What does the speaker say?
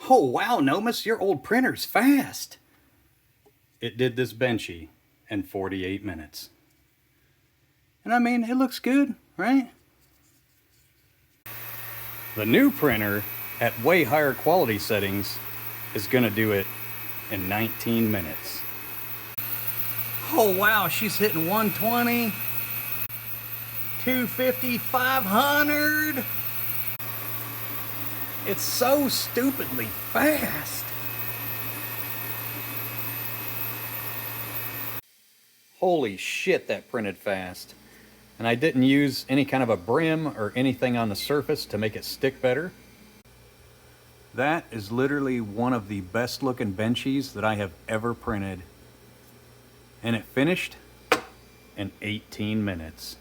Oh wow, Nomus, your old printer's fast. It did this Benchy in 48 minutes. And I mean, it looks good, right? The new printer at way higher quality settings is gonna do it in 19 minutes. Oh wow, she's hitting 120, 250, 500. It's so stupidly fast. Holy shit, that printed fast. And I didn't use any kind of a brim or anything on the surface to make it stick better. That is literally one of the best looking Benchies that I have ever printed. And it finished in 18 minutes.